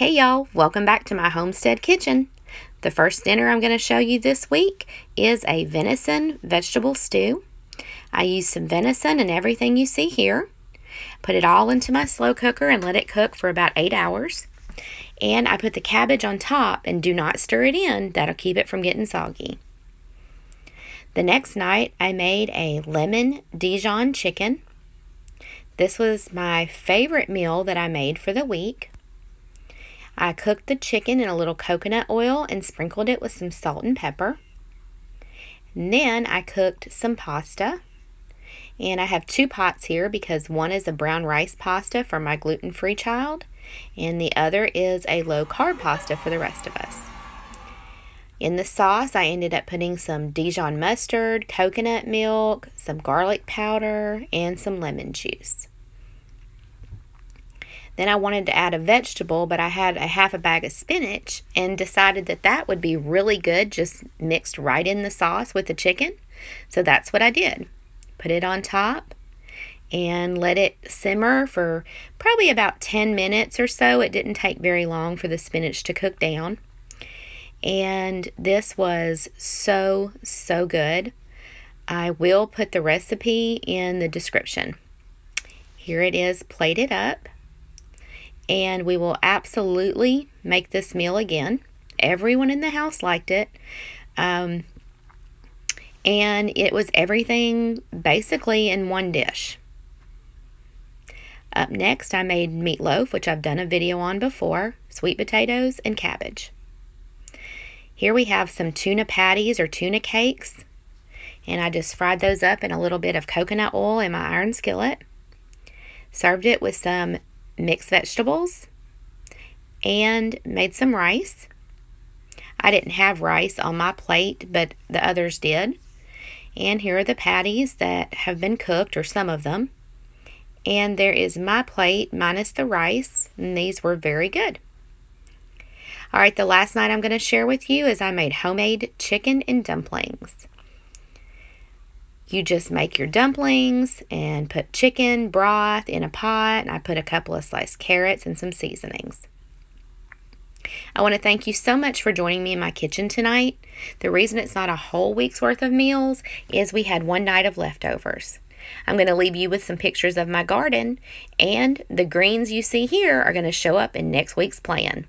Hey y'all, welcome back to my homestead kitchen. The first dinner I'm going to show you this week is a venison vegetable stew. I used some venison and everything you see here. Put it all into my slow cooker and let it cook for about 8 hours. And I put the cabbage on top and do not stir it in. That'll keep it from getting soggy. The next night I made a lemon Dijon chicken. This was my favorite meal that I made for the week. I cooked the chicken in a little coconut oil and sprinkled it with some salt and pepper. And then I cooked some pasta. And I have 2 pots here because one is a brown rice pasta for my gluten-free child, and the other is a low-carb pasta for the rest of us. In the sauce, I ended up putting some Dijon mustard, coconut milk, some garlic powder, and some lemon juice. Then I wanted to add a vegetable, but I had a half a bag of spinach and decided that that would be really good just mixed right in the sauce with the chicken. So that's what I did. Put it on top and let it simmer for probably about 10 minutes or so. It didn't take very long for the spinach to cook down. And this was so good. I will put the recipe in the description. Here it is plated up. And we will absolutely make this meal again. Everyone in the house liked it. And it was everything basically in one dish. Up next, I made meatloaf, which I've done a video on before, sweet potatoes and cabbage. Here we have some tuna patties or tuna cakes. And I just fried those up in a little bit of coconut oil in my iron skillet. Served it with some mixed vegetables and made some rice. I didn't have rice on my plate, but the others did. And here are the patties that have been cooked, or some of them. And there is my plate minus the rice, and these were very good. All right, the last night I'm going to share with you is I made homemade chicken and dumplings. You just make your dumplings and put chicken broth in a pot, and I put a couple of sliced carrots and some seasonings. I want to thank you so much for joining me in my kitchen tonight. The reason it's not a whole week's worth of meals is we had one night of leftovers. I'm going to leave you with some pictures of my garden, and the greens you see here are going to show up in next week's plan.